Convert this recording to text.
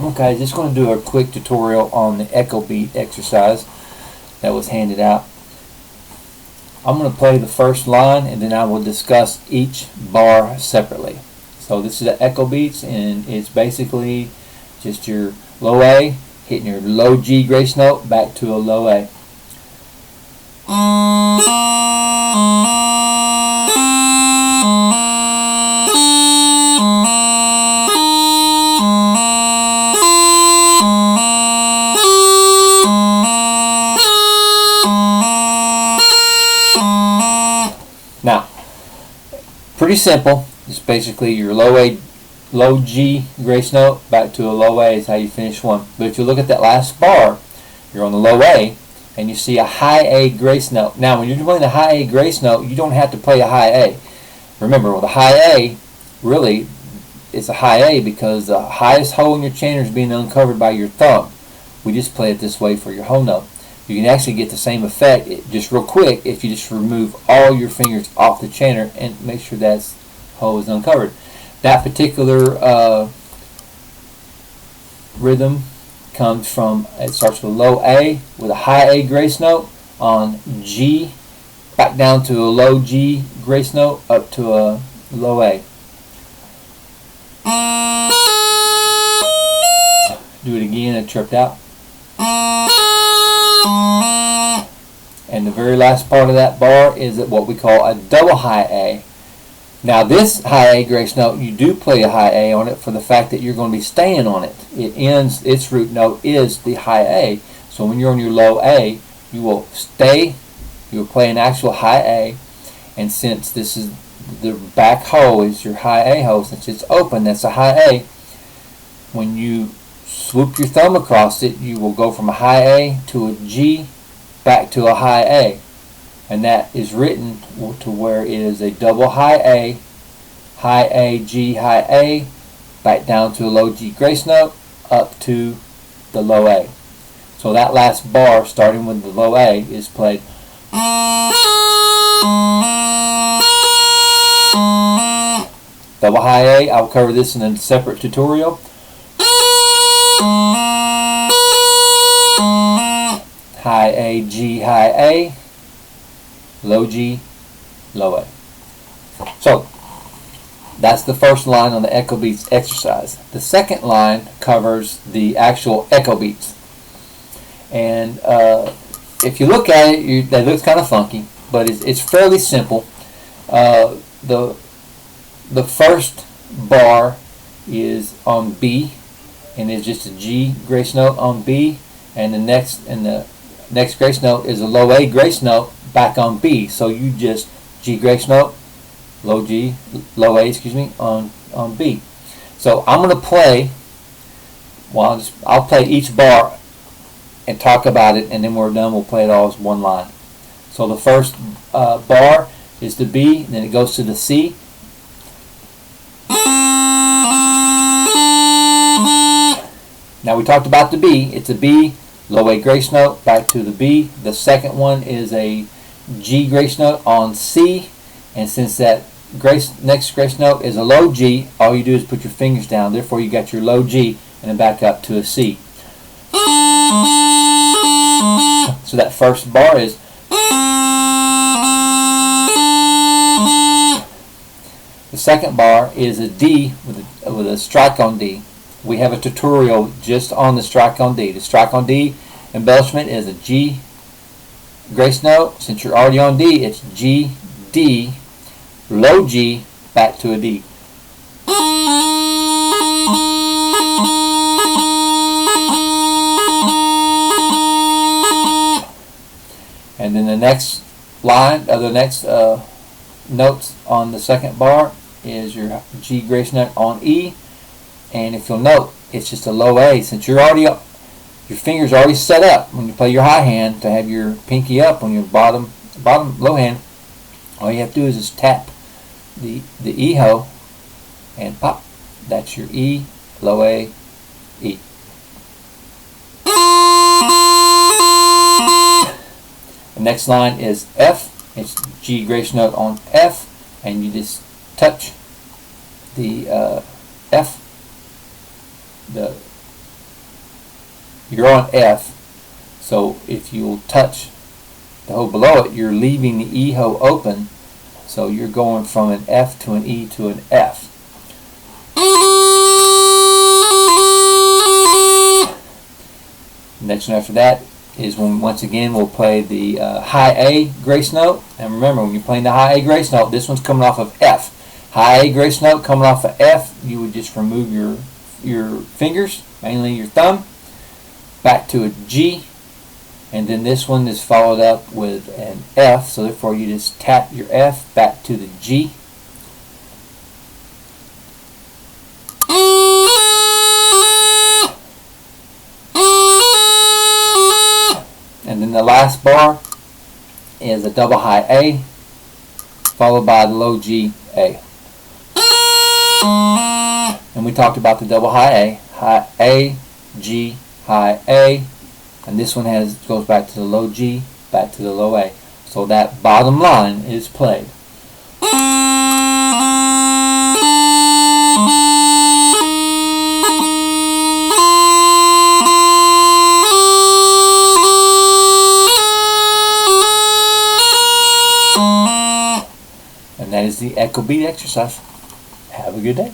Okay, just going to do a quick tutorial on the echo beat exercise that was handed out. I'm going to play the first line and then I will discuss each bar separately. So this is the echo beats, and it's basically just your low A hitting your low G grace note back to a low A. Now, pretty simple. It's basically your low G grace note back to a low A is how you finish one. But if you look at that last bar, you're on the low A and you see a high A grace note. Now, when you're playing the high A grace note, you don't have to play a high A. Remember, with a high A, really, it's a high A because the highest hole in your chanter is being uncovered by your thumb. We just play it this way for your whole note. You can actually get the same effect, just real quick, if you just remove all your fingers off the chanter and make sure that hole is uncovered. That particular rhythm comes from, it starts with a low A with a high A grace note on G, back down to a low G grace note, up to a low A. Do it again, it tripped out. And the very last part of that bar is what we call a double high A. Now this high A grace note, you do play a high A on it for the fact that you're going to be staying on it. It ends, its root note is the high A. So when you're on your low A, you will stay, you will play an actual high A, and since this is the back hole is your high A hole, since it's open, that's a high A. When you swoop your thumb across it, you will go from a high A to a G back to a high A, and that is written to where it is a double high A, G, high A, back down to a low G grace note, up to the low A. So that last bar, starting with the low A, is played. Double high A, I'll cover this in a separate tutorial. High A, G, high A, low G, low A. So that's the first line on the echo beats exercise. The second line covers the actual echo beats. And if you look at it, that looks kind of funky, but it's fairly simple. The first bar is on B, and it's just a G grace note on B, and the next grace note is a low A grace note back on B. So you just G grace note, low G, low A, excuse me, on B. So I'm going to play, well, I'll play each bar and talk about it, and then when we're done, we'll play it all as one line. So the first bar is the B, and then it goes to the C. Now we talked about the B. It's a B, low A grace note, back to the B. The second one is a G grace note on C, and since that next grace note is a low G, all you do is put your fingers down. Therefore, you got your low G, and then back up to a C. So that first bar is. The second bar is a D with a strike on D. We have a tutorial just on the strike on D. The strike on D embellishment is a G grace note. Since you're already on D, it's G, D, low G, back to a D. And then the next line, the next notes on the second bar is your G grace note on E. And if you'll note, it's just a low A. Since you're already up, your fingers are already set up when you play your high hand to have your pinky up on your bottom low hand. All you have to do is just tap the E hole and pop. That's your E, low A, E. The next line is F. It's G grace note on F, and you just touch the F, the You're on F, so if you'll touch the hole below it, you're leaving the E hole open, so you're going from an F to an E to an F. Next one after that is when, once again, we'll play the high A grace note. And remember, when you're playing the high A grace note, this one's coming off of F. High A grace note coming off of F, you would just remove your fingers, mainly your thumb, back to a G, and then this one is followed up with an F, so therefore you just tap your F back to the G. And then the last bar is a double high A, followed by the low G A. And we talked about the double high A, G, high A, and this one goes back to the low G, back to the low A. So that bottom line is played. And that is the echo beat exercise. Have a good day.